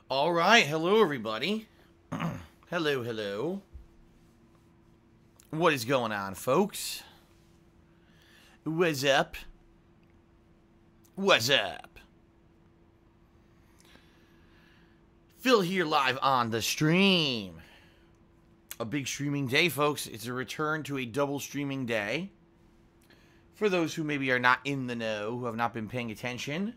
All right, hello everybody. hello. What is going on, folks? What's up? Phil here live on the stream. A big streaming day, folks. It's a return to a double streaming day. For those who maybe are not in the know, who have not been paying attention.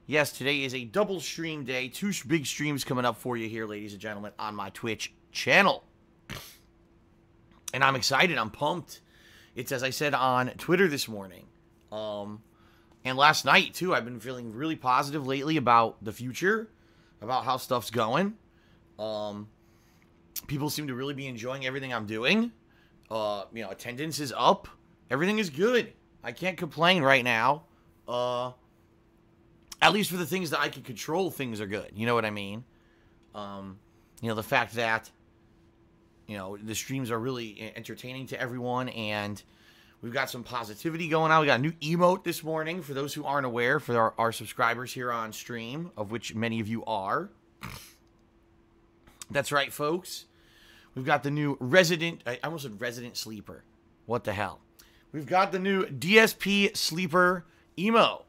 Yes, today is a double stream day. Two big streams coming up for you here, ladies and gentlemen, on my Twitch channel. And I'm excited. I'm pumped. It's as I said on Twitter this morning. And last night, too. I've been feeling really positive lately about the future. About how stuff's going. People seem to really be enjoying everything I'm doing. Attendance is up. Everything is good. I can't complain right now. At least for the things that I can control, things are good. You know what I mean? The fact that, the streams are really entertaining to everyone, and we've got some positivity going on. We got a new emote this morning, for those who aren't aware, for our subscribers here on stream, of which many of you are. That's right, folks. We've got the new I almost said resident sleeper. What the hell? We've got the new DSP sleeper emo.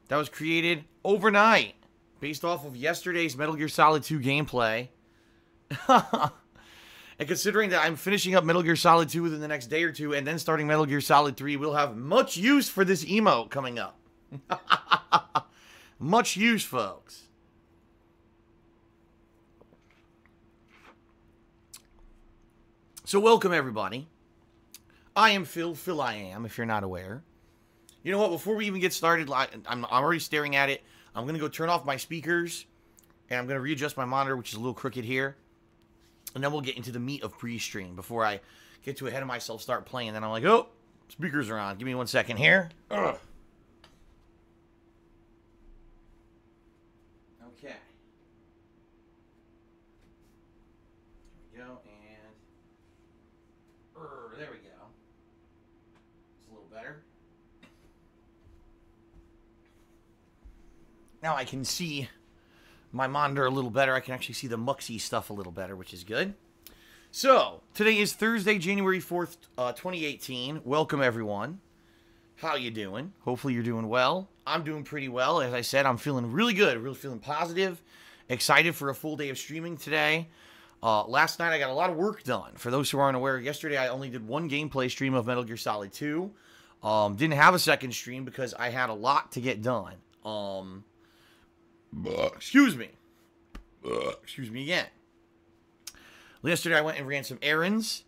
That was created overnight, based off of yesterday's Metal Gear Solid 2 gameplay. And considering that I'm finishing up Metal Gear Solid 2 within the next day or two, and then starting Metal Gear Solid 3, we'll have much use for this emote coming up. Much use, folks. So welcome, everybody. I am Phil. I am, if you're not aware. You know what? Before we even get started, I'm already staring at it. I'm going to go turn off my speakers, and I'm going to readjust my monitor, which is a little crooked here. And then we'll get into the meat of pre-stream before I get too ahead of myself, start playing. And then I'm like, oh, speakers are on. Give me 1 second here. Ugh. Okay. There we go, and there we go. It's a little better. Now I can see my monitor a little better. I can actually see the muxy stuff a little better, which is good. So, today is Thursday, January 4th, 2018. Welcome, everyone. How you doing? Hopefully you're doing well. I'm doing pretty well. As I said, I'm feeling really good. Really feeling positive. Excited for a full day of streaming today. Last night I got a lot of work done. For those who aren't aware, yesterday I only did one gameplay stream of Metal Gear Solid 2. Didn't have a second stream because I had a lot to get done. Excuse me again. Yesterday I went and ran some errands,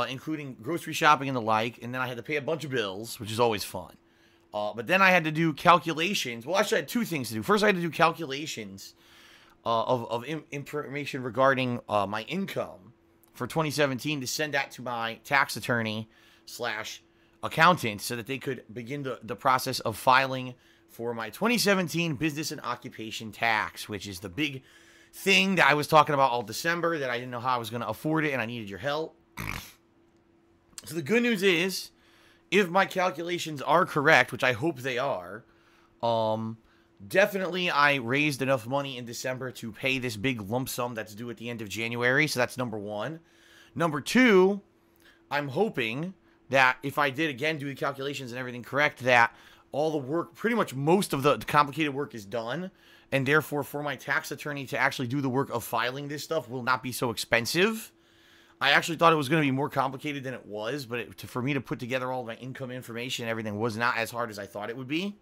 including grocery shopping and the like, and then I had to pay a bunch of bills, which is always fun. But then I had to do calculations. Well, actually I had two things to do. First I had to do calculations of information regarding my income for 2017 to send that to my tax attorney / accountant so that they could begin the process of filing for my 2017 business and occupation tax, which is the big thing that I was talking about all December, that I didn't know how I was going to afford it, and I needed your help. So the good news is, if my calculations are correct, which I hope they are, definitely I raised enough money in December to pay this big lump sum that's due at the end of January, so that's number one. Number two, I'm hoping that if I did, again, do the calculations and everything correct, that all the work, pretty much most of the complicated work is done, and therefore for my tax attorney to actually do the work of filing this stuff will not be so expensive. I actually thought it was going to be more complicated than it was, but for me to put together all of my income information and everything was not as hard as I thought it would be.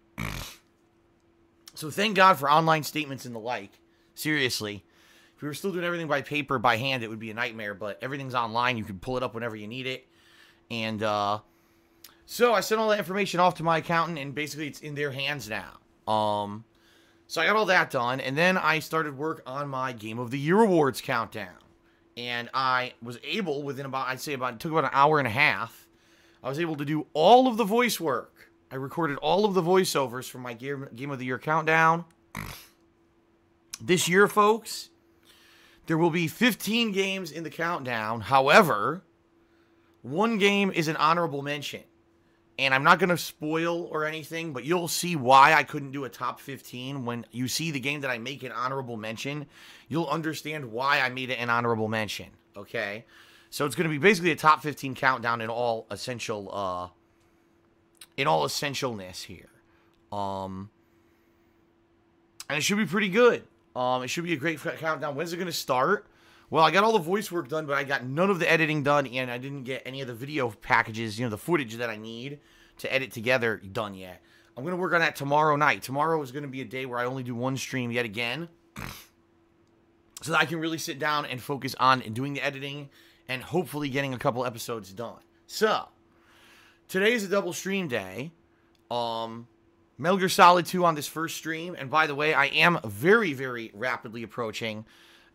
So thank God for online statements and the like. Seriously. If we were still doing everything by paper, by hand, it would be a nightmare, but everything's online. You can pull it up whenever you need it. And, so I sent all that information off to my accountant, and basically it's in their hands now. So I got all that done, and then I started work on my Game of the Year awards countdown. And I was able, within it took about an hour and a half, I was able to do all of the voice work. I recorded all of the voiceovers for my Game of the Year countdown. This year, folks, there will be 15 games in the countdown. However, one game is an honorable mention. And I'm not going to spoil or anything, but you'll see why I couldn't do a top 15. When you see the game that I make an honorable mention, you'll understand why I made it an honorable mention, okay? So it's going to be basically a top 15 countdown in all essentialness here. And it should be pretty good. It should be a great countdown. When's it going to start? Well, I got all the voice work done, but I got none of the editing done, and I didn't get any of the video packages, the footage that I need to edit together done yet. I'm going to work on that tomorrow night. Tomorrow is going to be a day where I only do one stream yet again, so that I can really sit down and focus on doing the editing and hopefully getting a couple episodes done. So, today is a double stream day. Metal Gear Solid 2 on this first stream, and by the way, I am very, very rapidly approaching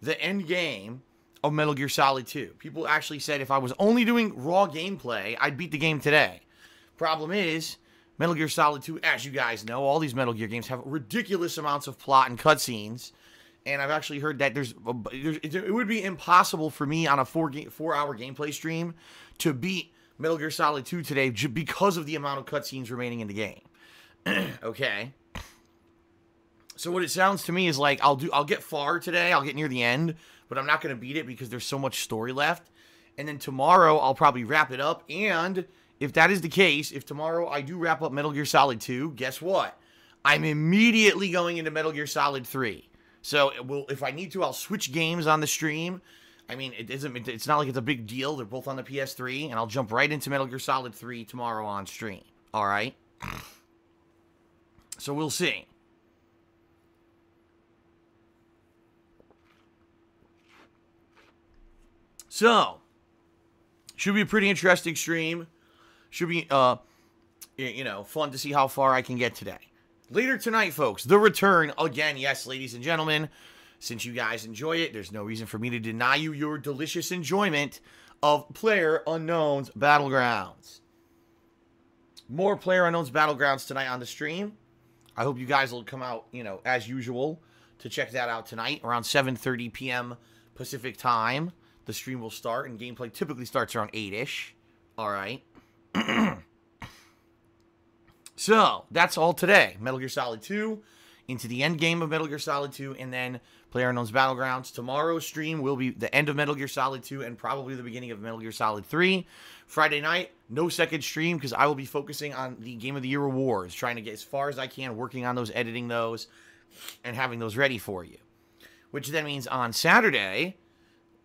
the end game of Metal Gear Solid 2. People actually said if I was only doing raw gameplay, I'd beat the game today. Problem is, Metal Gear Solid 2, as you guys know, all these Metal Gear games have ridiculous amounts of plot and cutscenes. And I've actually heard that it would be impossible for me on a 4-hour gameplay stream to beat Metal Gear Solid 2 today because of the amount of cutscenes remaining in the game. Okay. So what it sounds to me is like I'll get far today, I'll get near the end, but I'm not going to beat it because there's so much story left. And then tomorrow I'll probably wrap it up, and if that is the case, if tomorrow I do wrap up Metal Gear Solid 2, guess what? I'm immediately going into Metal Gear Solid 3. So if I need to, I'll switch games on the stream. I mean, it's not like it's a big deal. They're both on the PS3, and I'll jump right into Metal Gear Solid 3 tomorrow on stream. All right? So we'll see. So, should be a pretty interesting stream. Should be, fun to see how far I can get today. Later tonight, folks, the return again. Yes, ladies and gentlemen, since you guys enjoy it, there's no reason for me to deny you your delicious enjoyment of PlayerUnknown's Battlegrounds. More PlayerUnknown's Battlegrounds tonight on the stream. I hope you guys will come out, as usual, to check that out tonight around 7:30 p.m. Pacific time. The stream will start, and gameplay typically starts around 8-ish. All right. So, that's all today. Metal Gear Solid 2, into the end game of Metal Gear Solid 2, and then PlayerUnknown's Battlegrounds. Tomorrow's stream will be the end of Metal Gear Solid 2 and probably the beginning of Metal Gear Solid 3. Friday night, no second stream because I will be focusing on the Game of the Year awards, trying to get as far as I can, working on those, editing those, and having those ready for you. Which then means on Saturday,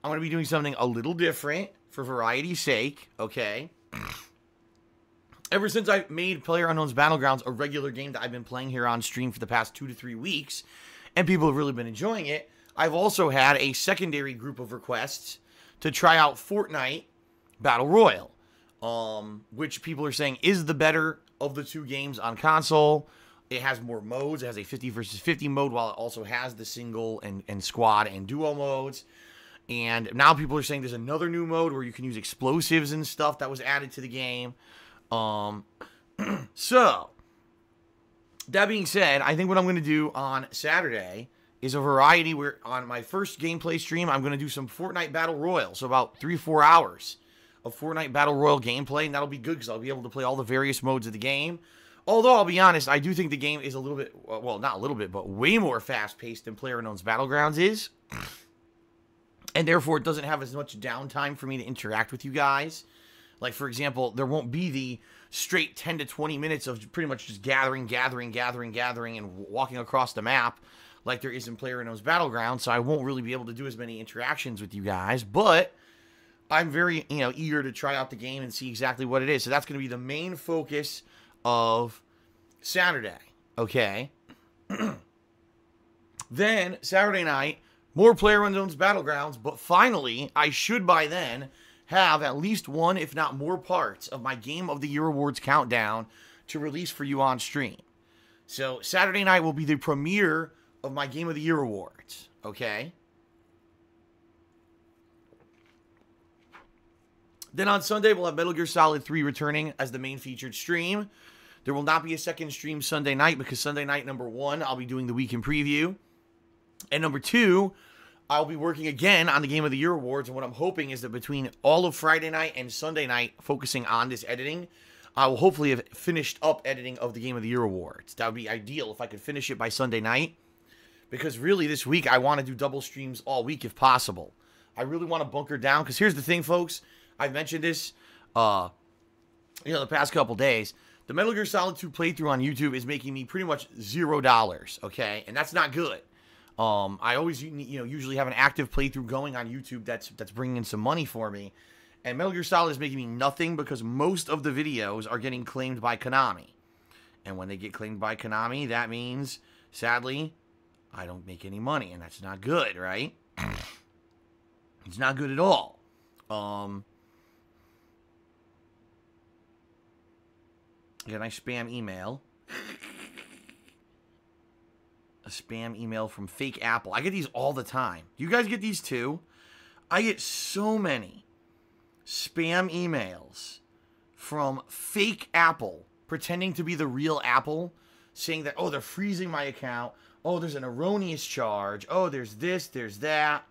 I'm going to be doing something a little different for variety's sake, okay? Ever since I made PlayerUnknown's Battlegrounds a regular game that I've been playing here on stream for the past 2 to 3 weeks, and people have really been enjoying it, I've also had a secondary group of requests to try out Fortnite Battle Royale, which people are saying is the better of the two games on console. It has more modes. It has a 50 versus 50 mode, while it also has the single and squad and duo modes. And now people are saying there's another new mode where you can use explosives and stuff that was added to the game. So, that being said, I think what I'm going to do on Saturday is a variety where on my first gameplay stream, I'm going to do some Fortnite Battle Royale. So about 3-4 hours of Fortnite Battle Royale gameplay, and that'll be good because I'll be able to play all the various modes of the game. Although, I'll be honest, I do think the game is a little bit, well, not a little bit, but way more fast-paced than PlayerUnknown's Battlegrounds is. And therefore, it doesn't have as much downtime for me to interact with you guys. Like, for example, there won't be the straight 10 to 20 minutes of pretty much just gathering, and walking across the map like there is in PlayerUnknown's Battlegrounds. So I won't really be able to do as many interactions with you guys. But I'm very, eager to try out the game and see exactly what it is. So that's going to be the main focus of Saturday. Okay? Then, Saturday night, more PlayerUnknown's Battlegrounds. But finally, I should by then have at least one, if not more, parts of my Game of the Year Awards countdown to release for you on stream. So, Saturday night will be the premiere of my Game of the Year Awards, okay? Then on Sunday, we'll have Metal Gear Solid 3 returning as the main featured stream. There will not be a second stream Sunday night because Sunday night, number 1, I'll be doing the weekend preview. And number 2, I'll be working again on the Game of the Year Awards, and what I'm hoping is that between all of Friday night and Sunday night, focusing on this editing, I will hopefully have finished up editing of the Game of the Year awards. That would be ideal if I could finish it by Sunday night. Because really this week I want to do double streams all week if possible. I really want to bunker down. Because here's the thing, folks. I've mentioned this the past couple days. The Metal Gear Solid 2 playthrough on YouTube is making me pretty much $0, okay? And that's not good. I always, usually have an active playthrough going on YouTube that's bringing in some money for me. And Metal Gear Solid is making me nothing because most of the videos are getting claimed by Konami. And when they get claimed by Konami, that means, sadly, I don't make any money. And that's not good, right? It's not good at all. Get a nice spam email. A spam email from fake Apple. I get these all the time. You guys get these too? I get so many spam emails from fake Apple pretending to be the real Apple, saying that, oh, they're freezing my account. Oh, there's an erroneous charge. Oh, there's this, there's that.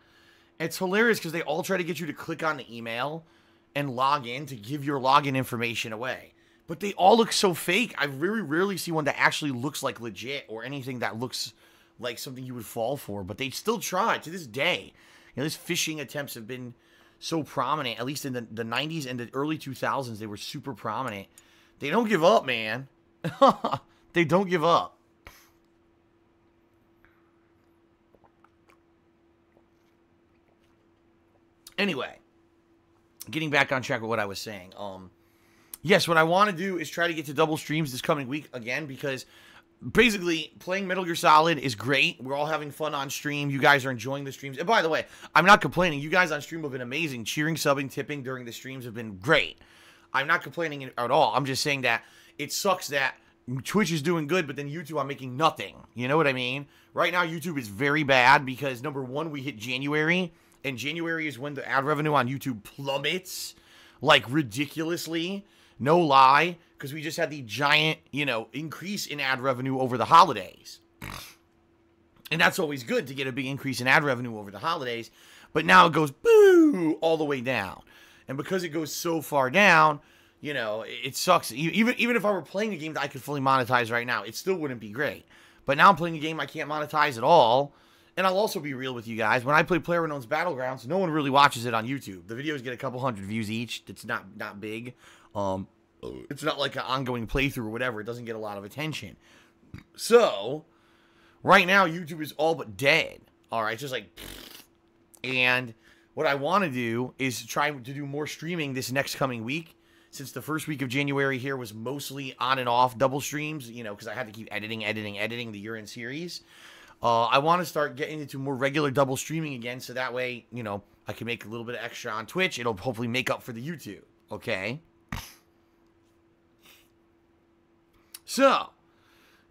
It's hilarious because they all try to get you to click on the email and log in to give your login information away. But they all look so fake. I very rarely see one that actually looks like legit or anything that looks like something you would fall for. But they still try to this day. These phishing attempts have been so prominent, at least in the 90s and the early 2000s. They were super prominent. They don't give up, man. They don't give up. Anyway, getting back on track with what I was saying. Yes, what I want to do is try to get to double streams this coming week again, because basically playing Metal Gear Solid is great. We're all having fun on stream. You guys are enjoying the streams. And by the way, I'm not complaining. You guys on stream have been amazing. Cheering, subbing, tipping during the streams have been great. I'm not complaining at all. I'm just saying that it sucks that Twitch is doing good, but then YouTube, I'm making nothing. You know what I mean? Right now, YouTube is very bad because, number one, we hit January, and January is when the ad revenue on YouTube plummets, like, ridiculously. No lie, because we just had the giant, increase in ad revenue over the holidays. And that's always good to get a big increase in ad revenue over the holidays. But now it goes, boo, all the way down. And because it goes so far down, it sucks. Even if I were playing a game that I could fully monetize right now, it still wouldn't be great. But now I'm playing a game I can't monetize at all. And I'll also be real with you guys. When I play PlayerUnknown's Battlegrounds, no one really watches it on YouTube. The videos get a couple hundred views each. It's not big. It's not like an ongoing playthrough or whatever. It doesn't get a lot of attention. So, right now, YouTube is all but dead. All right, just like... And what I want to do is try to do more streaming this next coming week. Since the first week of January here was mostly on and off double streams, because I had to keep editing the year-end series. I want to start getting into more regular double streaming again, so that way, I can make a little bit of extra on Twitch. It'll hopefully make up for the YouTube, okay? So,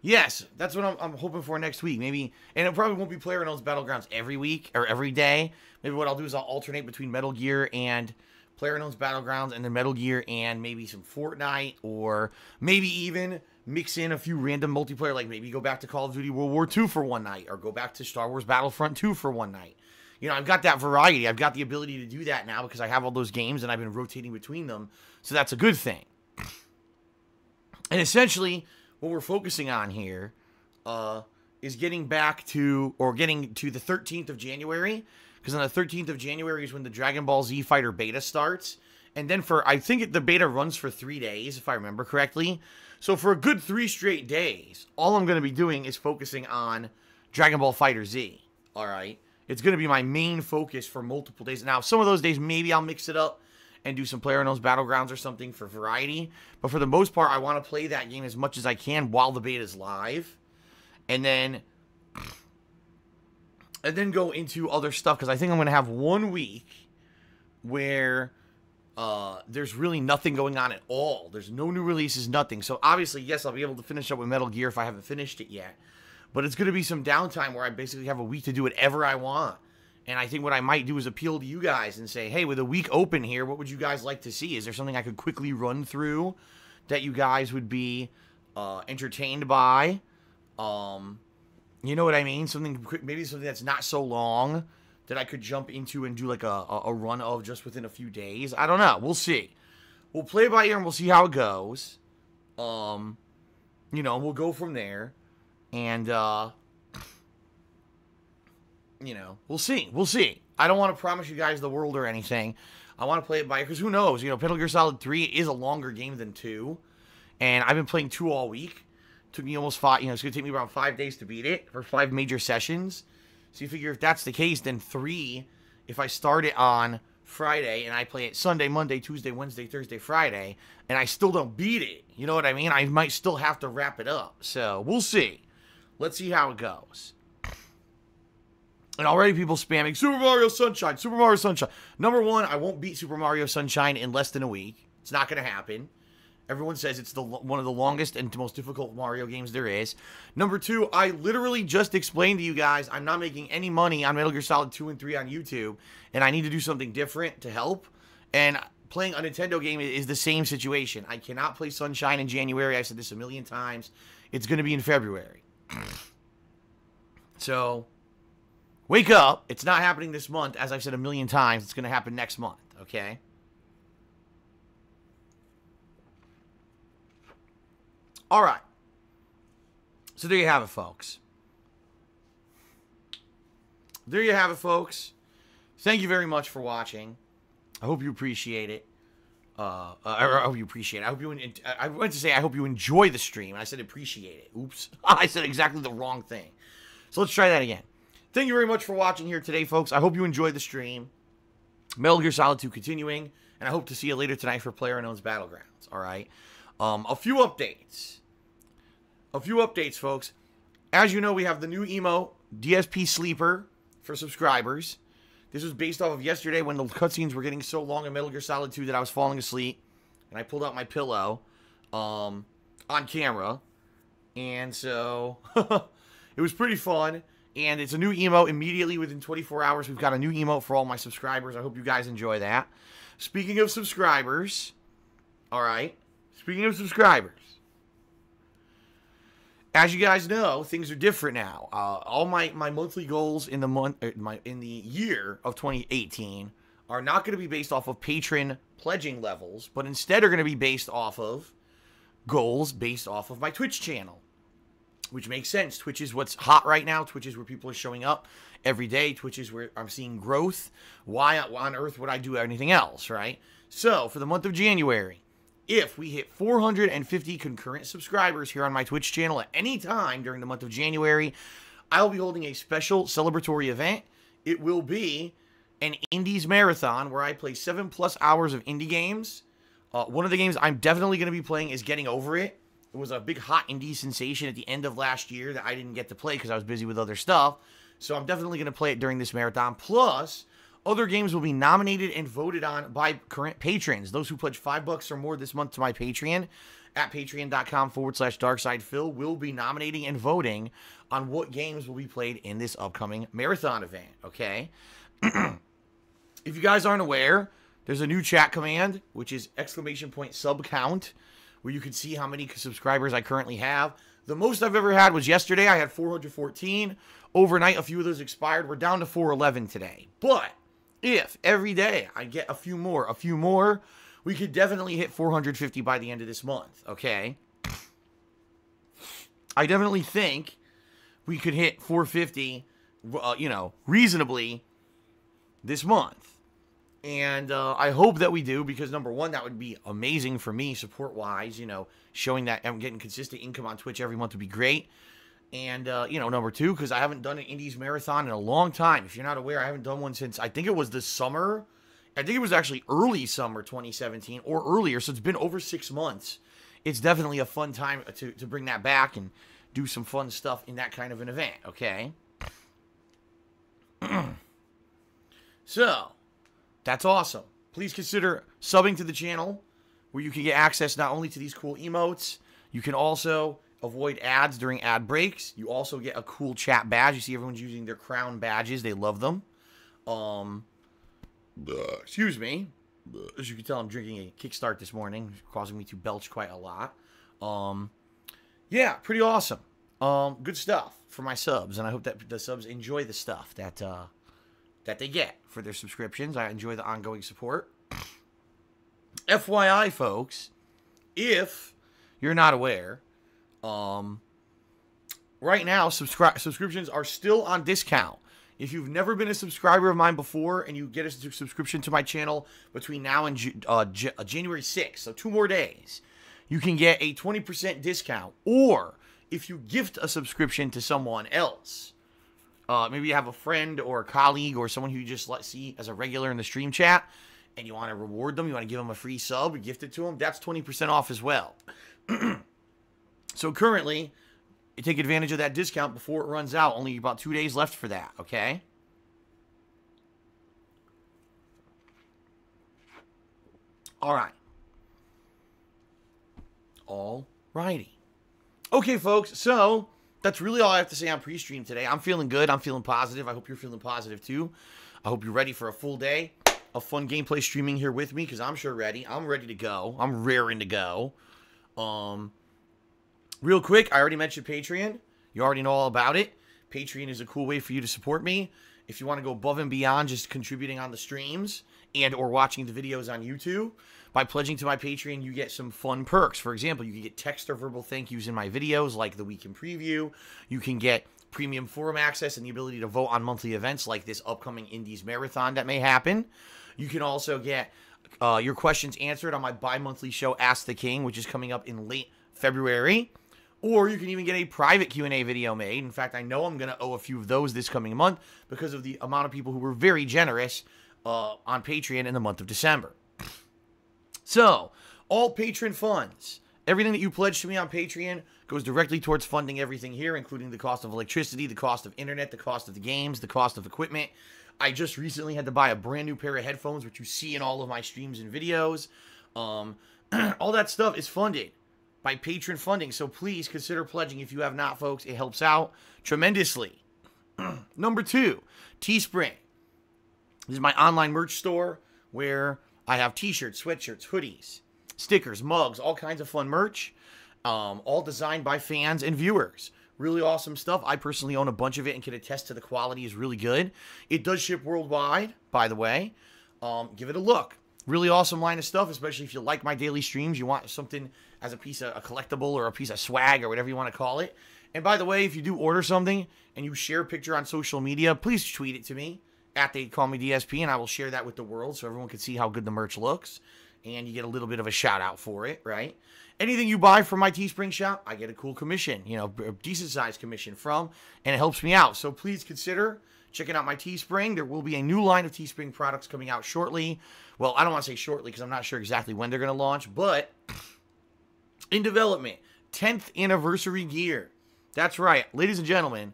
yes, that's what I'm hoping for next week. Maybe, and it probably won't be PlayerUnknown's Battlegrounds every week or every day. Maybe what I'll do is I'll alternate between Metal Gear and PlayerUnknown's Battlegrounds, and then Metal Gear and maybe some Fortnite, or maybe even mix in a few random multiplayer, like maybe go back to Call of Duty World War II for one night, or go back to Star Wars Battlefront 2 for one night. I've got that variety. I've got the ability to do that now because I have all those games and I've been rotating between them, so that's a good thing. And essentially, what we're focusing on here is getting back to, or getting to the 13th of January, because on the 13th of January is when the Dragon Ball Z Fighter beta starts. And then I think the beta runs for 3 days, if I remember correctly. So for a good 3 straight days, all I'm going to be doing is focusing on Dragon Ball Fighter Z, all right? It's going to be my main focus for multiple days. Now, some of those days, maybe I'll mix it up and do some PlayerUnknown's Battlegrounds or something for variety. But for the most part, I want to play that game as much as I can while the beta is live. And then go into other stuff, because I think I'm going to have 1 week where there's really nothing going on at all. There's no new releases, nothing. So obviously, yes, I'll be able to finish up with Metal Gear if I haven't finished it yet. But it's going to be some downtime where I basically have a week to do whatever I want. And I think what I might do is appeal to you guys and say, hey, with a week open here, what would you guys like to see? Is there something I could quickly run through that you guys would be entertained by? You know what I mean? Something quick, maybe something that's not so long that I could jump into and do like a run of just within a few days. I don't know. We'll see. We'll play by ear and we'll see how it goes. You know, we'll go from there. And, you know, we'll see. We'll see. I don't want to promise you guys the world or anything. I want to play it by ear, because who knows? You know, Metal Gear Solid 3 is a longer game than 2. And I've been playing 2 all week. Took me almost 5, you know, it's going to take me around 5 days to beat it, for 5 major sessions. So you figure if that's the case, then 3, if I start it on Friday and I play it Sunday, Monday, Tuesday, Wednesday, Thursday, Friday, and I still don't beat it, you know what I mean? I might still have to wrap it up. So we'll see. Let's see how it goes. And already people spamming Super Mario Sunshine, Super Mario Sunshine. Number 1, I won't beat Super Mario Sunshine in less than a week. It's not going to happen. Everyone says it's one of the longest and most difficult Mario games there is. Number 2, I literally just explained to you guys I'm not making any money on Metal Gear Solid 2 and 3 on YouTube, and I need to do something different to help. And playing a Nintendo game is the same situation. I cannot play Sunshine in January. I've said this a million times. It's going to be in February. So, wake up. It's not happening this month. As I've said a million times, it's going to happen next month, okay? All right. So there you have it, folks. There you have it, folks. Thank you very much for watching. I hope you appreciate it. I hope you appreciate it. I went to say I hope you enjoy the stream. I said appreciate it. Oops. I said exactly the wrong thing. So let's try that again. Thank you very much for watching here today, folks. I hope you enjoyed the stream. Metal Gear Solid 2 continuing. And I hope to see you later tonight for PlayerUnknown's Battlegrounds. All right. A few updates. Folks. As you know, we have the new emote, DSP Sleeper, for subscribers. This was based off of yesterday when the cutscenes were getting so long in Metal Gear Solid 2 that I was falling asleep. And I pulled out my pillow on camera. And so, it was pretty fun. And it's a new emote immediately within 24 hours. We've got a new emote for all my subscribers. I hope you guys enjoy that. Speaking of subscribers, all right. Speaking of subscribers, as you guys know, things are different now. All my monthly goals in the year of 2018 are not going to be based off of patron pledging levels, but instead are going to be based off of goals based off of my Twitch channel, which makes sense. Twitch is what's hot right now. Twitch is where people are showing up every day. Twitch is where I'm seeing growth. Why on earth would I do anything else, right? So for the month of January, if we hit 450 concurrent subscribers here on my Twitch channel at any time during the month of January, I'll be holding a special celebratory event. It will be an Indies Marathon where I play 7+ hours of indie games. One of the games I'm definitely going to be playing is Getting Over It. It was a big hot indie sensation at the end of last year that I didn't get to play because I was busy with other stuff. So I'm definitely going to play it during this marathon. Plus, other games will be nominated and voted on by current patrons. Those who pledge $5 or more this month to my Patreon at patreon.com/darksidephil will be nominating and voting on what games will be played in this upcoming marathon event, okay? If you guys aren't aware, there's a new chat command, which is !sub count, where you can see how many subscribers I currently have. The most I've ever had was yesterday. I had 414. Overnight, a few of those expired. We're down to 411 today. But if every day I get a few more, we could definitely hit 450 by the end of this month, okay? I definitely think we could hit 450, reasonably this month. And I hope that we do, because number one, that would be amazing for me support-wise, showing that I'm getting consistent income on Twitch every month would be great. And, number two, because I haven't done an Indies Marathon in a long time. If you're not aware, I haven't done one since, I think it was this summer. I think it was actually early summer 2017 or earlier, so it's been over 6 months. It's definitely a fun time to bring that back and do some fun stuff in that kind of an event, okay? So, that's awesome. Please consider subbing to the channel, where you can get access not only to these cool emotes, you can also avoid ads during ad breaks. You also get a cool chat badge. You see everyone's using their crown badges. They love them. Excuse me. As you can tell, I'm drinking a Kickstart this morning, causing me to belch quite a lot. Yeah, pretty awesome. Good stuff for my subs, and I hope that the subs enjoy the stuff that they get for their subscriptions. I enjoy the ongoing support. FYI, folks, if you're not aware, right now, subscriptions are still on discount. If you've never been a subscriber of mine before and you get a subscription to my channel between now and January 6th, so 2 more days, you can get a 20% discount. Or if you gift a subscription to someone else, maybe you have a friend or a colleague or someone who you just see as a regular in the stream chat, and you want to reward them, you want to give them a free sub or gift it to them, that's 20% off as well. So currently, you take advantage of that discount before it runs out. Only about 2 days left for that, okay? All right. All righty. Okay, folks, so that's really all I have to say on pre-stream today. I'm feeling good. I'm feeling positive. I hope you're feeling positive, too. I hope you're ready for a full day of fun gameplay streaming here with me, because I'm sure ready. I'm ready to go. I'm raring to go. Real quick, I already mentioned Patreon. You already know all about it. Patreon is a cool way for you to support me. If you want to go above and beyond just contributing on the streams and or watching the videos on YouTube, by pledging to my Patreon, you get some fun perks. For example, you can get text or verbal thank yous in my videos, like the Week in Preview. You can get premium forum access and the ability to vote on monthly events like this upcoming Indies Marathon that may happen. You can also get your questions answered on my bi-monthly show, Ask the King, which is coming up in late February. Or you can even get a private Q&A video made. In fact, I know I'm going to owe a few of those this coming month because of the amount of people who were very generous on Patreon in the month of December. So, all patron funds, everything that you pledge to me on Patreon goes directly towards funding everything here, including the cost of electricity, the cost of internet, the cost of the games, the cost of equipment. I just recently had to buy a brand new pair of headphones, which you see in all of my streams and videos. All that stuff is funded by patron funding, so please consider pledging if you have not, folks. It helps out tremendously. Number 2, Teespring. This is my online merch store where I have t-shirts, sweatshirts, hoodies, stickers, mugs, all kinds of fun merch, all designed by fans and viewers. Really awesome stuff. I personally own a bunch of it and can attest to the quality is really good. It does ship worldwide, by the way. Give it a look. Really awesome line of stuff, especially if you like my daily streams. You want something as a piece of a collectible or a piece of swag or whatever you want to call it. And by the way, if you do order something and you share a picture on social media, please tweet it to me at They Call Me DSP, and I will share that with the world so everyone can see how good the merch looks. And you get a little bit of a shout out for it, right? Anything you buy from my Teespring shop, I get a cool commission, you know, a decent sized commission from, and it helps me out. So please consider checking out my Teespring. There will be a new line of Teespring products coming out shortly. Well, I don't want to say shortly because I'm not sure exactly when they're going to launch, but in development, 10th anniversary gear. That's right, ladies and gentlemen,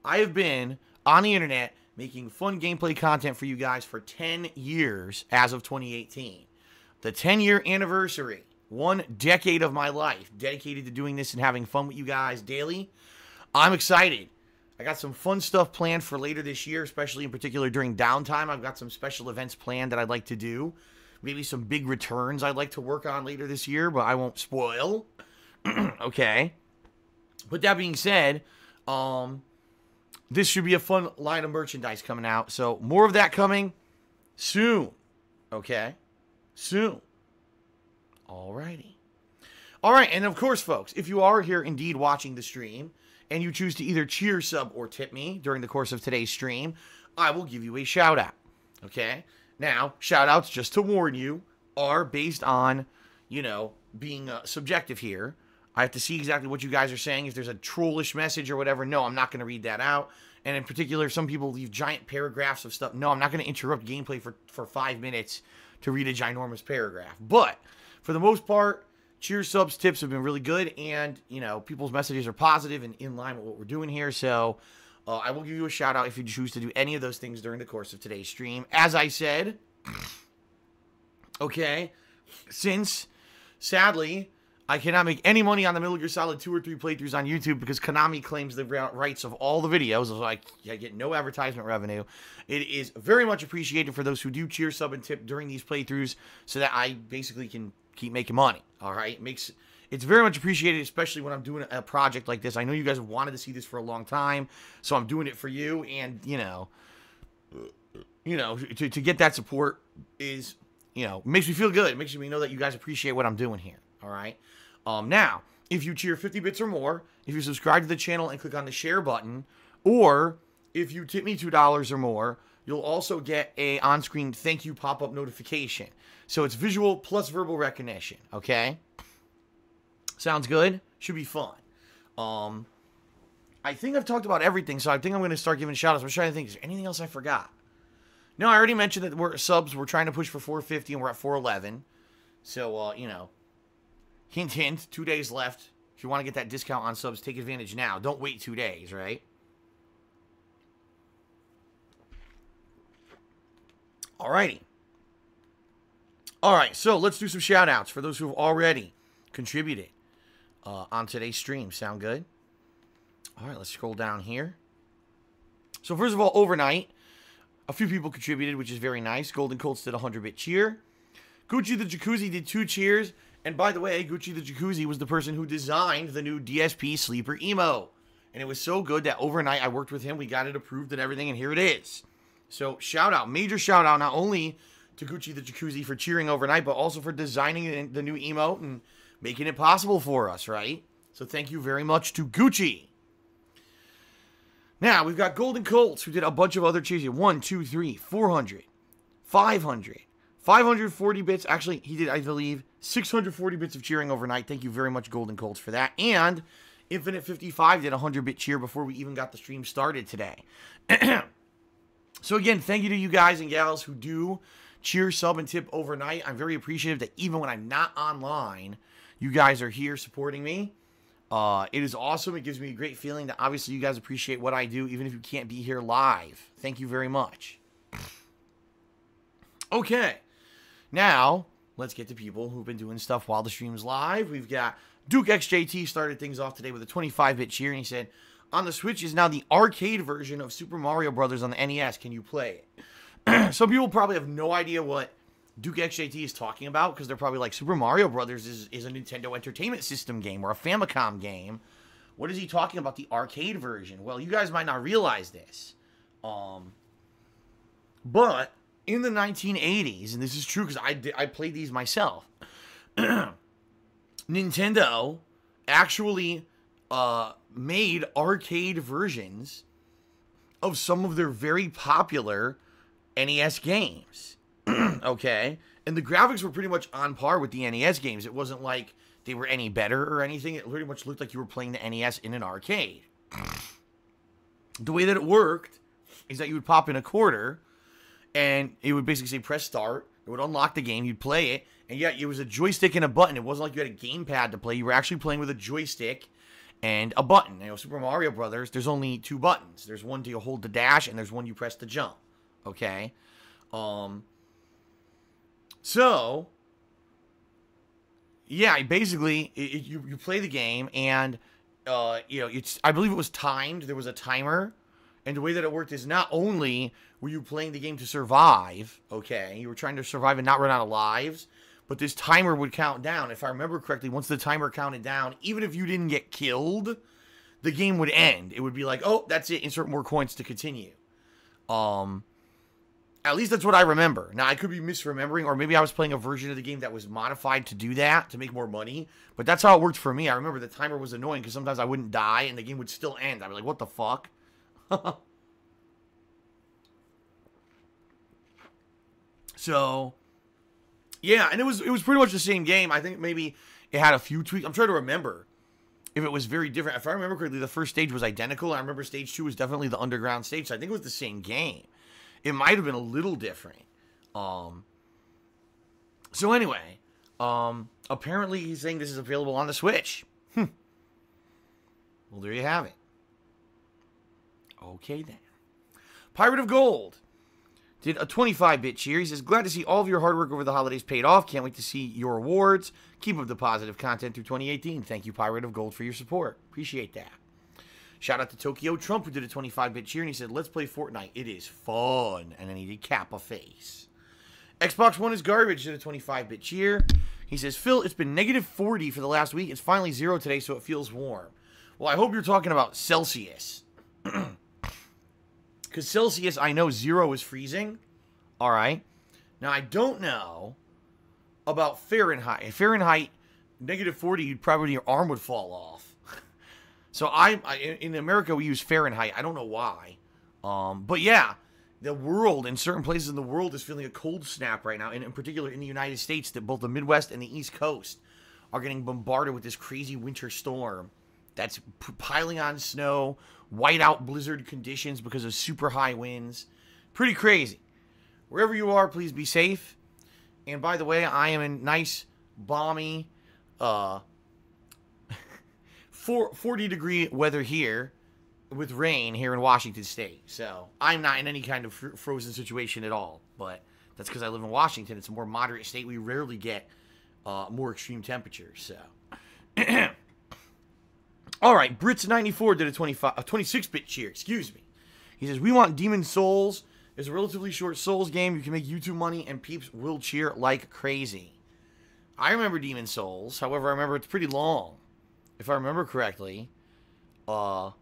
I have been on the internet making fun gameplay content for you guys for 10 years as of 2018. The 10-year anniversary, 1 decade of my life dedicated to doing this and having fun with you guys daily. I'm excited. I got some fun stuff planned for later this year, especially in particular during downtime. I've got some special events planned that I'd like to do. Maybe some big returns I'd like to work on later this year, but I won't spoil. Okay. But that being said, this should be a fun line of merchandise coming out. So more of that coming soon. Okay? Soon. Alrighty. Alright, and of course, folks, if you are here indeed watching the stream, and you choose to either cheer, sub, or tip me during the course of today's stream, I will give you a shout out. Okay? Now, shout outs, just to warn you, are based on, you know, being subjective here. I have to see exactly what you guys are saying. If there's a trollish message or whatever, no, I'm not going to read that out. And in particular, some people leave giant paragraphs of stuff. No, I'm not going to interrupt gameplay for 5 minutes to read a ginormous paragraph. But for the most part, cheers, subs, tips have been really good. And, you know, people's messages are positive and in line with what we're doing here. So I will give you a shout out if you choose to do any of those things during the course of today's stream. As I said, okay, since, sadly, I cannot make any money on the Metal Gear Solid 2 or 3 playthroughs on YouTube because Konami claims the rights of all the videos. So I get no advertisement revenue. It is very much appreciated for those who do cheer, sub, and tip during these playthroughs so that I basically can keep making money. All right? It's very much appreciated, especially when I'm doing a project like this. I know you guys have wanted to see this for a long time, so I'm doing it for you. And, you know, to get that support is, you know, makes me feel good. It makes me know that you guys appreciate what I'm doing here. All right? Now, if you cheer 50 bits or more, if you subscribe to the channel and click on the share button, or if you tip me $2 or more, you'll also get a on-screen thank you pop-up notification. So it's visual plus verbal recognition, okay? Sounds good? Should be fun. I think I've talked about everything, so I think I'm going to start giving shout-outs. I'm trying to think, is there anything else I forgot? No, I already mentioned that we're trying to push for 450, and we're at 411. So, you know, hint, hint, 2 days left. If you want to get that discount on subs, take advantage now. Don't wait 2 days, right? Alrighty. Alright, so let's do some shout-outs for those who have already contributed on today's stream. Sound good? Alright, let's scroll down here. So first of all, overnight, a few people contributed, which is very nice. Golden Colts did a 100-bit cheer. Gucci the Jacuzzi did 2 cheers. And by the way, Gucci the Jacuzzi was the person who designed the new DSP Sleeper Emo. And it was so good that overnight I worked with him. We got it approved and everything, and here it is. So shout out, major shout out, not only to Gucci the Jacuzzi for cheering overnight, but also for designing the new emote and making it possible for us, right? So thank you very much to Gucci. Now, we've got Golden Colts, who did a bunch of other cheers. 1, 2, 3, 400, 500, 540 bits. Actually, he did, I believe, 640 bits of cheering overnight. Thank you very much, Golden Colts, for that. And Infinite 55 did a 100-bit cheer before we even got the stream started today. So again, thank you to you guys and gals who do cheer, sub, and tip overnight. I'm very appreciative that even when I'm not online, you guys are here supporting me. It is awesome. It gives me a great feeling that obviously you guys appreciate what I do, even if you can't be here live. Thank you very much. Okay. Now, let's get to people who've been doing stuff while the stream's live. We've got DukeXJt started things off today with a 25-bit cheer, and he said, on the Switch is now the arcade version of Super Mario Brothers on the NES. Can you play it? Some people probably have no idea what DukeXJt is talking about, because they're probably like, Super Mario Brothers is a Nintendo Entertainment System game or a Famicom game. What is he talking about, the arcade version? Well, you guys might not realize this. But in the 1980s, and this is true because I played these myself, Nintendo actually made arcade versions of some of their very popular NES games. Okay? And the graphics were pretty much on par with the NES games. It wasn't like they were any better or anything. It pretty much looked like you were playing the NES in an arcade. The way that it worked is that you would pop in a quarter, and it would basically say press start. It would unlock the game. You'd play it. And yeah, it was a joystick and a button. It wasn't like you had a gamepad to play. You were actually playing with a joystick and a button. You know, Super Mario Brothers, there's only 2 buttons. There's one to hold the dash, and there's one you press to jump. Okay? So, yeah, basically, you play the game, and, you know, I believe it was timed. There was a timer. And the way that it worked is not only were you playing the game to survive, okay, you were trying to survive and not run out of lives, but this timer would count down. If I remember correctly, once the timer counted down, even if you didn't get killed, the game would end. It would be like, oh, that's it, insert more coins to continue. At least that's what I remember. Now, I could be misremembering, or maybe I was playing a version of the game that was modified to do that, to make more money, but that's how it worked for me. I remember the timer was annoying because sometimes I wouldn't die and the game would still end. I'd be like, what the fuck? So, yeah, and it was pretty much the same game. I think maybe it had a few tweaks. I'm trying to remember if it was very different. If I remember correctly, the first stage was identical. I remember stage 2 was definitely the underground stage, so I think it was the same game. It might have been a little different. So anyway, apparently he's saying this is available on the Switch. Well, there you have it. Okay, then. Pirate of Gold did a 25-bit cheer. He says, glad to see all of your hard work over the holidays paid off. Can't wait to see your awards. Keep up the positive content through 2018. Thank you, Pirate of Gold, for your support. Appreciate that. Shout out to Tokyo Trump, who did a 25-bit cheer, and he said, let's play Fortnite. It is fun. And then he did Kappa face. Xbox One is garbage, did a 25-bit cheer. He says, Phil, it's been negative 40 for the last week. It's finally 0 today, so it feels warm. Well, I hope you're talking about Celsius. Because Celsius, I know 0 is freezing. All right. Now, I don't know about Fahrenheit. Fahrenheit, negative 40, you'd probably, your arm would fall off. So in America, we use Fahrenheit. I don't know why. But yeah, the world, in certain places in the world, is feeling a cold snap right now. And in particular, in the United States, that both the Midwest and the East Coast are getting bombarded with this crazy winter storm that's piling on snow, whiteout blizzard conditions because of super high winds. Pretty crazy. Wherever you are, please be safe. And by the way, I am in nice, balmy, 40-degree weather here with rain here in Washington State. So I'm not in any kind of frozen situation at all. But that's because I live in Washington. It's a more moderate state. We rarely get more extreme temperatures. So, all right. Brits94 did a 26-bit cheer. Excuse me. He says, we want Demon Souls. It's a relatively short Souls game. You can make YouTube money, and peeps will cheer like crazy. I remember Demon Souls. However, I remember it's pretty long. If I remember correctly, isn't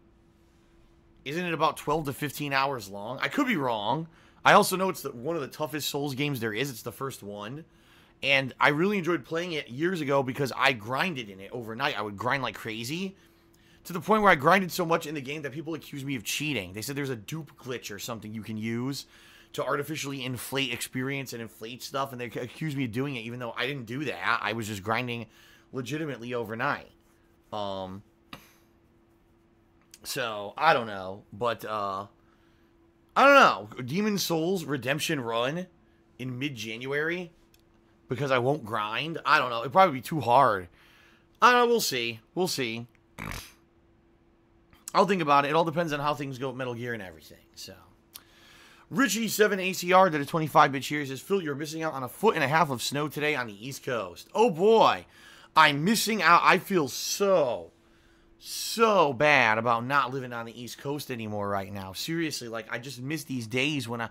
it about 12 to 15 hours long? I could be wrong. I also know it's one of the toughest Souls games there is. It's the first one. And I really enjoyed playing it years ago because I grinded in it overnight. I would grind like crazy, to the point where I grinded so much in the game that people accused me of cheating. They said there's a dupe glitch or something you can use to artificially inflate experience and inflate stuff, and they accused me of doing it, even though I didn't do that. I was just grinding legitimately overnight. So, I don't know, but, I don't know. Demon Souls Redemption run in mid-January because I won't grind? I don't know. It'd probably be too hard. I don't know. We'll see. We'll see. I'll think about it. It all depends on how things go with Metal Gear and everything. So, Richie7ACR did a 25-bit cheer. He says, Phil, you're missing out on 1.5 feet of snow today on the East Coast. Oh, boy. I'm missing out. I feel so bad about not living on the East Coast anymore right now. Seriously, like, I just miss these days when I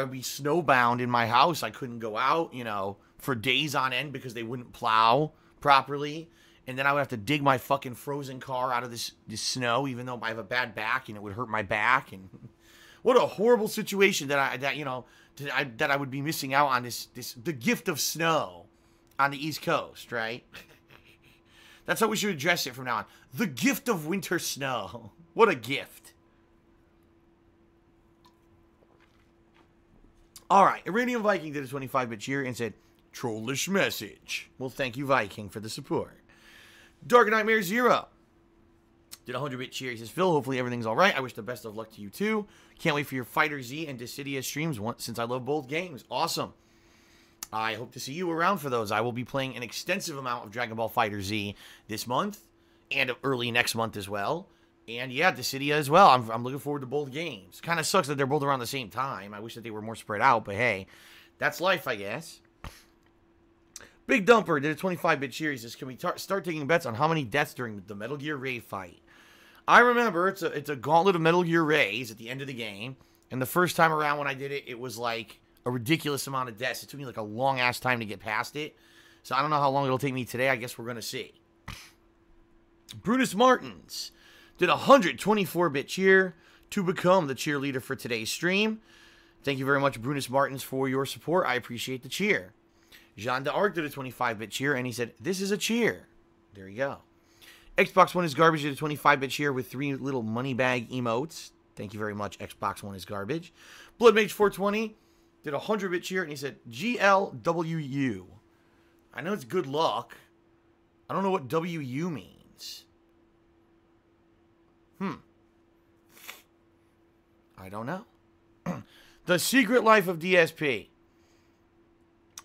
would be snowbound in my house. I couldn't go out, you know, for days on end because they wouldn't plow properly. And then I would have to dig my fucking frozen car out of this snow, even though I have a bad back and it would hurt my back. And what a horrible situation that I would be missing out on the gift of snow on the East Coast, right? That's how we should address it from now on. The gift of winter snow. What a gift. All right. IranianViking did a 25-bit cheer and said, trollish message. Well, thank you, Viking, for the support. Dark Nightmare 0 did a 100-bit cheer. He says, Phil, hopefully everything's all right. I wish the best of luck to you, too. Can't wait for your Fighter Z and Dissidia streams since I love both games. Awesome. I hope to see you around for those. I will be playing an extensive amount of Dragon Ball Fighter Z this month and early next month as well. And yeah, Dissidia as well. I'm looking forward to both games. Kind of sucks that they're both around the same time. I wish that they were more spread out, but hey, that's life, I guess. Big Dumper did a 25-bit cheer. He says, can we start taking bets on how many deaths during the Metal Gear Ray fight? I remember it's a gauntlet of Metal Gear Rays at the end of the game. And the first time around when I did it, it was like a ridiculous amount of deaths. It took me like a long-ass time to get past it. So I don't know how long it'll take me today. I guess we're going to see. Brutus Martins did a 124-bit cheer to become the cheerleader for today's stream. Thank you very much, Brutus Martins, for your support. I appreciate the cheer. Jean d'Arc did a 25-bit cheer, and he said, this is a cheer. There you go. Xbox One is Garbage did a 25-bit cheer with 3 little money bag emotes. Thank you very much, Xbox One is Garbage. Bloodmage420 did a 100-bit cheer, and he said, GLWU. I know it's good luck. I don't know what WU means. I don't know. The Secret Life of DSP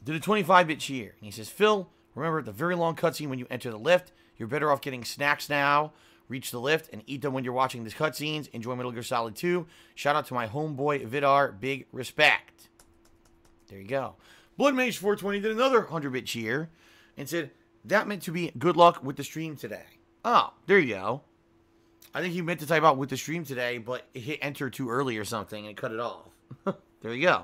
did a 25-bit cheer. And he says, Phil, remember the very long cutscene when you enter the lift. You're better off getting snacks now. Reach the lift and eat them when you're watching these cutscenes. Enjoy Metal Gear Solid 2. Shout out to my homeboy Vidar. Big respect. There you go. Bloodmage420 did another 100-bit cheer and said, that meant to be good luck with the stream today. Oh, there you go. I think he meant to type out with the stream today, but it hit enter too early or something and it cut it off. There you go.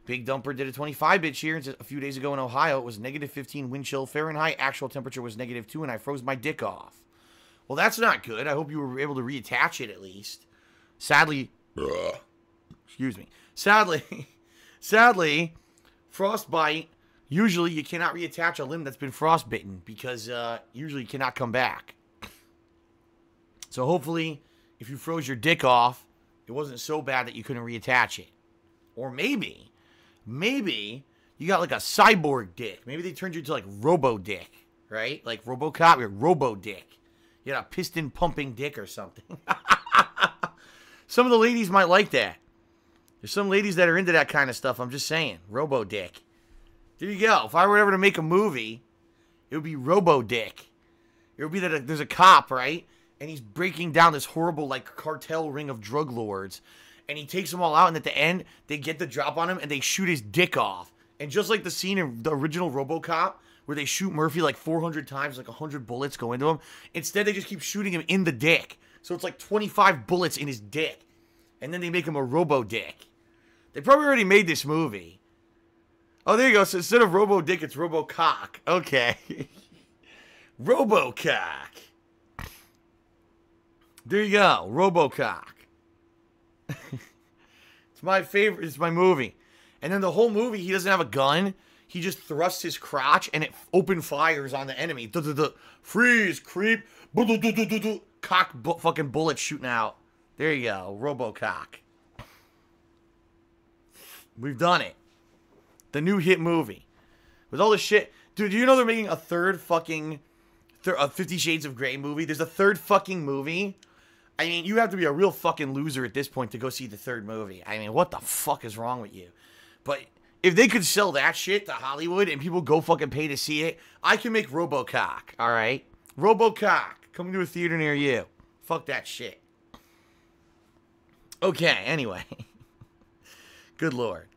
Big Dumper did a 25-bit cheer and said, a few days ago in Ohio, it was -15 wind chill Fahrenheit. Actual temperature was -2 and I froze my dick off. Well, that's not good. I hope you were able to reattach it at least. Sadly, excuse me. Sadly, frostbite Usually, you cannot reattach a limb that's been frostbitten because usually you cannot come back. So hopefully, if you froze your dick off, it wasn't so bad that you couldn't reattach it. Or maybe you got like a cyborg dick. Maybe they turned you into like Robo Dick, right? Like RoboCop, you're Robo Dick. You got a piston pumping dick or something. Some of the ladies might like that. There's some ladies that are into that kind of stuff. I'm just saying. Robo Dick. There you go. If I were ever to make a movie, it would be Robo Dick. It would be that there's a cop, right? And he's breaking down this horrible, like, cartel ring of drug lords. And he takes them all out, and at the end, they get the drop on him, and they shoot his dick off. And just like the scene in the original RoboCop, where they shoot Murphy like 400 times, like 100 bullets go into him, instead they just keep shooting him in the dick. So it's like 25 bullets in his dick. And then they make him a Robo-Dick. They probably already made this movie. Oh, there you go. So instead of Robo-Dick, it's Robo-Cock. Okay. Robo-Cock. There you go. Robo-Cock. It's my favorite. It's my movie. And then the whole movie, he doesn't have a gun. He just thrusts his crotch, and it open fires on the enemy. Freeze, creep. Cock fucking bullets shooting out. There you go. Robo-Cock. We've done it. The new hit movie. With all this shit. Dude, do you know they're making a third fucking 50 Shades of Grey movie? There's a third fucking movie. I mean, you have to be a real fucking loser at this point to go see the third movie. I mean, what the fuck is wrong with you? But if they could sell that shit to Hollywood and people go fucking pay to see it, I can make RoboCock, alright? RoboCock. Coming to a theater near you. Fuck that shit. Okay, anyway. Good lord.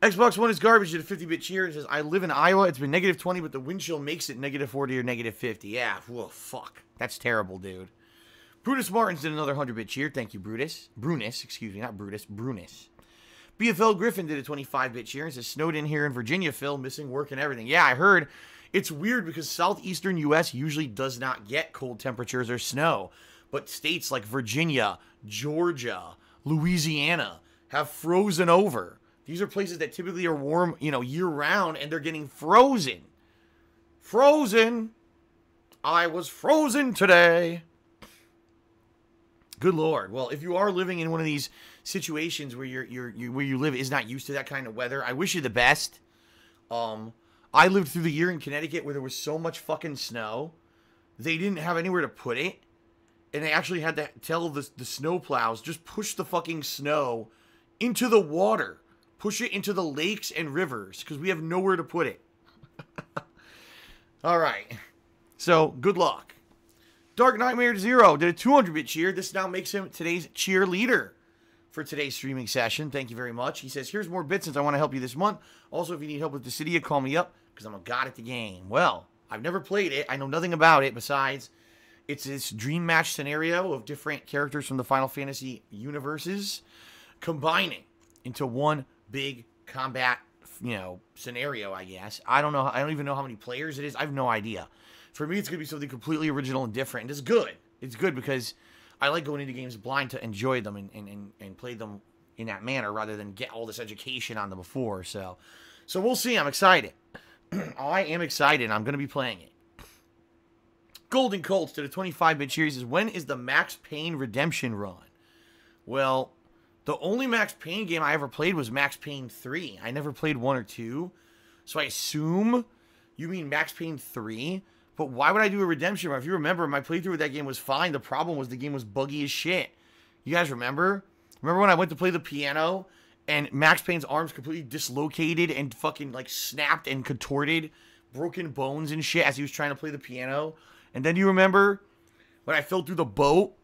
Xbox One is garbage at a 50-bit cheer. It says, I live in Iowa. It's been negative 20, but the wind chill makes it negative 40 or negative 50. Yeah, whoa, fuck. That's terrible, dude. Brutus Martins did another 100-bit cheer. Thank you, Brutus. Brunus, excuse me, not Brutus. Brunus. BFL Griffin did a 25-bit cheer. It says, snowed in here in Virginia, Phil. Missing work and everything. Yeah, I heard. It's weird because southeastern U.S. usually does not get cold temperatures or snow. But states like Virginia, Georgia, Louisiana have frozen over. These are places that typically are warm, you know, year-round, and they're getting frozen. Frozen. I was frozen today. Good lord. Well, if you are living in one of these situations where where you live is not used to that kind of weather, I wish you the best. I lived through the year in Connecticut where there was so much fucking snow, they didn't have anywhere to put it, and they actually had to tell the snow plows, just push the fucking snow into the water. Push it into the lakes and rivers, because we have nowhere to put it. All right. So, good luck. Dark Nightmare Zero did a 200-bit cheer. This now makes him today's cheerleader for today's streaming session. Thank you very much. He says, here's more bits since I want to help you this month. Also, if you need help with Dissidia, call me up, because I'm a god at the game. Well, I've never played it. I know nothing about it besides it's this dream match scenario of different characters from the Final Fantasy universes combining into one big combat, you know, scenario, I guess. I don't know. I don't even know how many players it is. I have no idea. For me, it's going to be something completely original and different. And it's good. It's good because I like going into games blind to enjoy them and play them in that manner rather than get all this education on them before. So we'll see. I'm excited. I am excited. I'm going to be playing it. Golden Colts to the 25-bit series is, when is the Max Payne Redemption run? Well, the only Max Payne game I ever played was Max Payne 3. I never played 1 or 2. So I assume you mean Max Payne 3. But why would I do a redemption run? If you remember, my playthrough of that game was fine. The problem was the game was buggy as shit. You guys remember? Remember when I went to play the piano and Max Payne's arms completely dislocated and fucking like snapped and contorted, broken bones and shit as he was trying to play the piano? And then you remember when I fell through the boat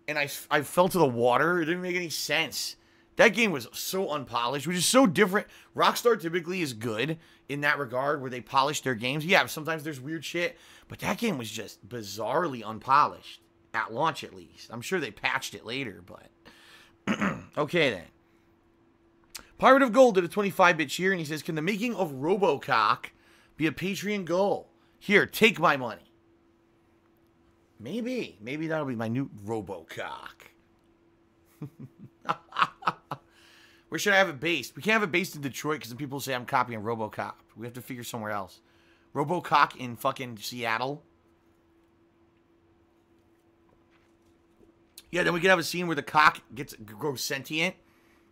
and I fell to the water? It didn't make any sense. That game was so unpolished, which is so different. Rockstar typically is good in that regard where they polish their games. Yeah, sometimes there's weird shit, but that game was just bizarrely unpolished. At launch, at least. I'm sure they patched it later, but... Okay, then. Pirate of Gold did a 25-bit cheer, and he says, can the making of RoboCop be a Patreon goal? Here, take my money. Maybe. Maybe that'll be my new RoboCop. Where should I have it based? We can't have it based in Detroit because then people say I'm copying RoboCop. We have to figure somewhere else. RoboCop in fucking Seattle. Yeah, then we could have a scene where the cock grows sentient,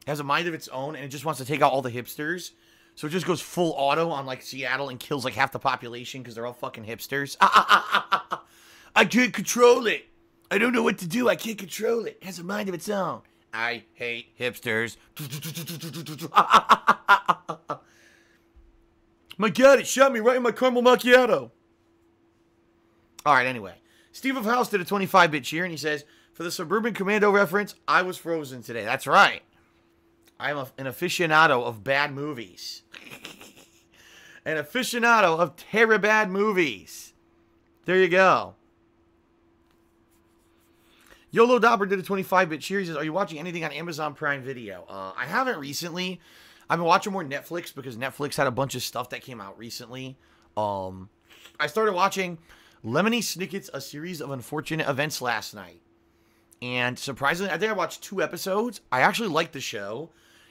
has a mind of its own, and it just wants to take out all the hipsters. So it just goes full auto on, like, Seattle and kills, like, half the population because they're all fucking hipsters. I can't control it. I don't know what to do. I can't control it. It has a mind of its own. I hate hipsters. My God, it shot me right in my caramel macchiato. All right, anyway. Steve of House did a 25-bit cheer, and he says, for the Suburban Commando reference, I was frozen today. That's right. I'm an aficionado of bad movies. An aficionado of terror-bad movies. There you go. YOLO Dobber did a 25-bit cheer. He says, are you watching anything on Amazon Prime Video? I haven't recently. I've been watching more Netflix because Netflix had a bunch of stuff that came out recently. I started watching Lemony Snicket's A Series of Unfortunate Events last night. And surprisingly, I think I watched 2 episodes. I actually liked the show.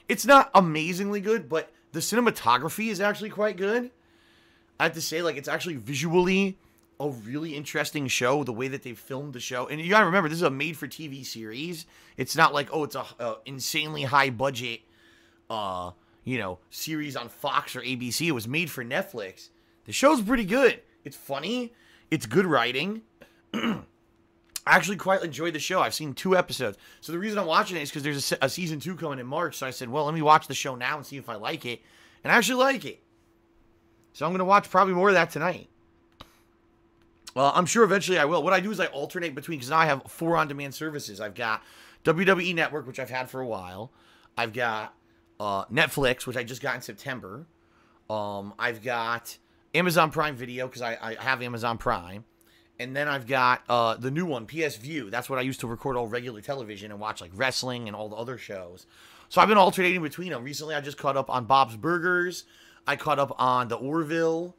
It's not amazingly good, but the cinematography is actually quite good. I have to say, like, it's actually visually a really interesting show, the way that they filmed the show. And you gotta remember, this is a made-for-TV series. It's not like, oh, it's a insanely high-budget, you know, series on Fox or ABC. It was made for Netflix. The show's pretty good. It's funny. It's good writing. I actually quite enjoyed the show. I've seen 2 episodes. So the reason I'm watching it is because there's a season 2 coming in March. So I said, well, let me watch the show now and see if I like it. And I actually like it. So I'm going to watch probably more of that tonight. I'm sure eventually I will. What I do is I alternate between, because now I have 4 on-demand services. I've got WWE Network, which I've had for a while. I've got Netflix, which I just got in September. I've got Amazon Prime Video, because I have Amazon Prime. And then I've got the new one, PS View. That's what I used to record all regular television and watch, like, wrestling and all the other shows. So I've been alternating between them. Recently, I just caught up on Bob's Burgers. I caught up on The Orville.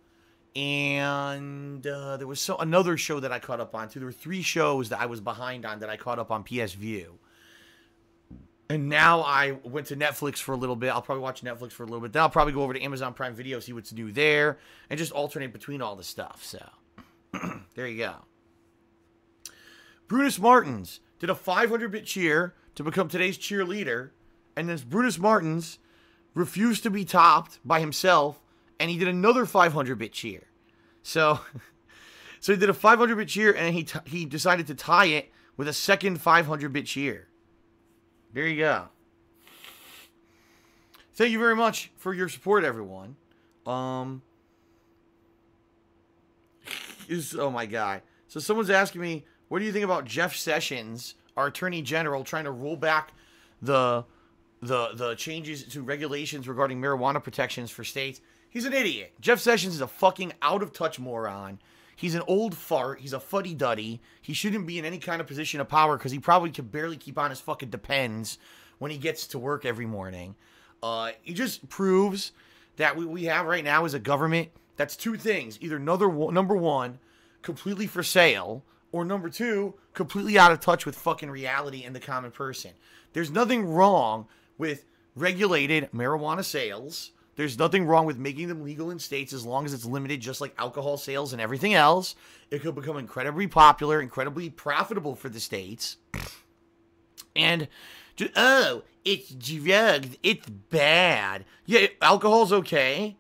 And there was another show that I caught up on, too. There were 3 shows that I was behind on that I caught up on PS View. And now I went to Netflix for a little bit. I'll probably watch Netflix for a little bit. Then I'll probably go over to Amazon Prime Video, see what's new there, and just alternate between all the stuff. So, there you go. Brutus Martins did a 500-bit cheer to become today's cheerleader. And then Brutus Martins refused to be topped by himself. And he did another 500-bit cheer. So he did a 500-bit cheer, and he decided to tie it with a second 500-bit cheer. There you go. Thank you very much for your support, everyone. Oh, my God. So someone's asking me, what do you think about Jeff Sessions, our Attorney General, trying to roll back the changes to regulations regarding marijuana protections for states? He's an idiot. Jeff Sessions is a fucking out-of-touch moron. He's an old fart. He's a fuddy-duddy. He shouldn't be in any kind of position of power because he probably could barely keep on his fucking Depends when he gets to work every morning. He just proves that we have right now is a government that's 2 things. Either number 1, completely for sale, or number 2, completely out of touch with fucking reality and the common person. There's nothing wrong with regulated marijuana sales. There's nothing wrong with making them legal in states as long as it's limited, just like alcohol sales and everything else. It could become incredibly popular, incredibly profitable for the states. And, oh, it's drugs. It's bad. Yeah, alcohol's okay.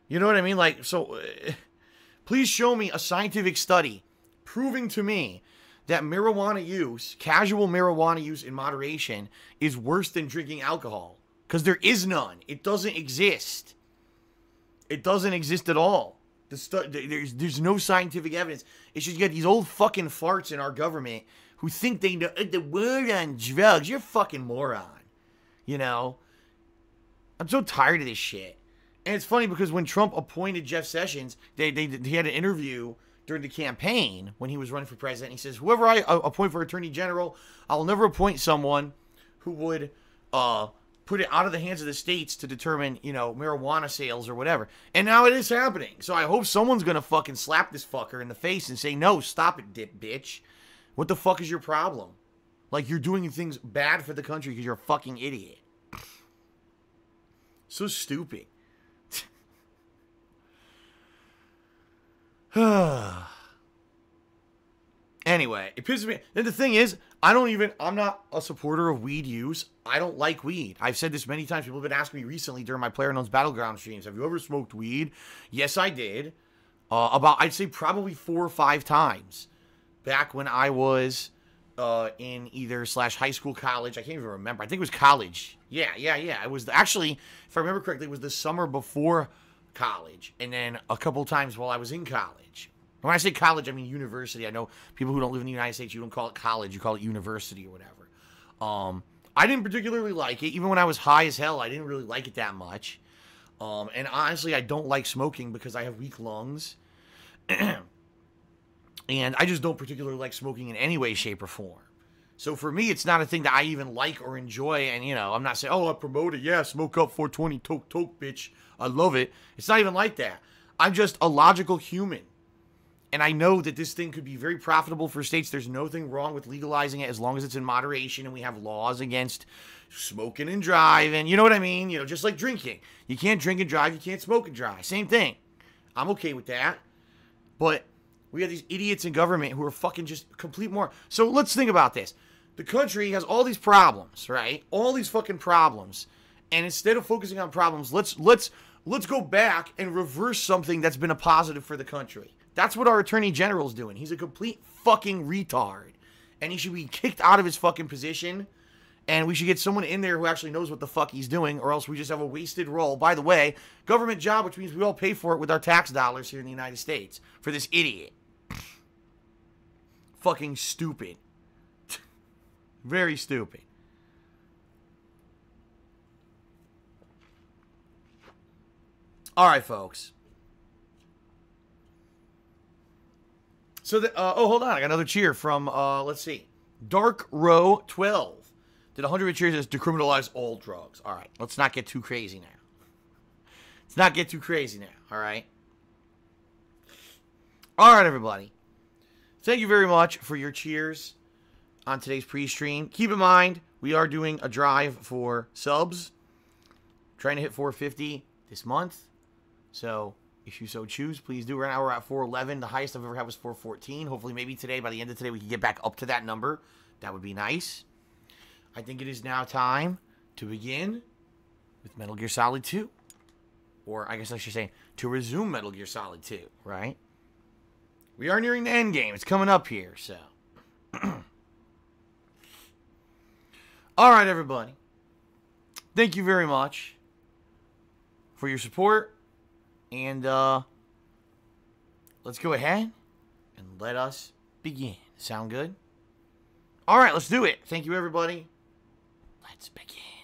You know what I mean? Like, so, please show me a scientific study proving to me that marijuana use, casual marijuana use in moderation, is worse than drinking alcohol. Because there is none. It doesn't exist. It doesn't exist at all. There's no scientific evidence. It's just you got these old fucking farts in our government who think they know the word on drugs. You're a fucking moron. You know? I'm so tired of this shit. And it's funny because when Trump appointed Jeff Sessions, he had an interview during the campaign when he was running for president. He says, whoever I appoint for Attorney General, I'll never appoint someone who would put it out of the hands of the states to determine, you know, marijuana sales or whatever. And now it is happening. So I hope someone's going to fucking slap this fucker in the face and say, no, stop it, bitch. What the fuck is your problem? Like, you're doing things bad for the country because you're a fucking idiot. So stupid. Anyway, it pisses me. Then the thing is, I'm not a supporter of weed use. I don't like weed. I've said this many times. People have been asking me recently during my PlayerUnknown's Battleground streams, have you ever smoked weed? Yes, I did. I'd say probably 4 or 5 times. Back when I was in either / high school, college. I can't even remember. I think it was college. Yeah. It was actually, if I remember correctly, it was the summer before college. And then a couple times while I was in college. When I say college, I mean university. I know people who don't live in the United States, you don't call it college. You call it university or whatever. I didn't particularly like it. Even when I was high as hell, I didn't really like it that much. And honestly, I don't like smoking because I have weak lungs. And I just don't particularly like smoking in any way, shape, or form. So for me, it's not a thing that I even like or enjoy. And, you know, I'm not saying, oh, I promote it. Yeah, smoke up 420, toke, bitch. I love it. It's not even like that. I'm just a logical human. And I know that this thing could be very profitable for states. There's nothing wrong with legalizing it as long as it's in moderation and we have laws against smoking and driving. You know what I mean? You know, just like drinking. You can't drink and drive. You can't smoke and drive. Same thing. I'm okay with that. But we have these idiots in government who are fucking just complete more. So let's think about this. The country has all these problems, right? All these fucking problems. And instead of focusing on problems, let's go back and reverse something that's been a positive for the country. That's what our Attorney General's doing. He's a complete fucking retard. And he should be kicked out of his fucking position. And we should get someone in there who actually knows what the fuck he's doing, or else we just have a wasted role. By the way, government job, which means we all pay for it with our tax dollars here in the United States. For this idiot. Fucking stupid. Very stupid. Alright, folks. So, oh, hold on. I got another cheer from, let's see. Dark Row 12. Did 100 cheers as decriminalize all drugs. All right. Let's not get too crazy now. Let's not get too crazy now. All right. All right, everybody. Thank you very much for your cheers on today's pre-stream. Keep in mind, we are doing a drive for subs. Trying to hit 450 this month. So, if you so choose, please do. Right now we're at 411. The highest I've ever had was 414. Hopefully, maybe today, by the end of today, we can get back up to that number. That would be nice. I think it is now time to begin with Metal Gear Solid 2. Or, I guess I should say, to resume Metal Gear Solid 2, right? We are nearing the end game. It's coming up here, so. Alright, everybody. Thank you very much for your support. And, let's go ahead and let us begin. Sound good? Alright, let's do it. Thank you, everybody. Let's begin.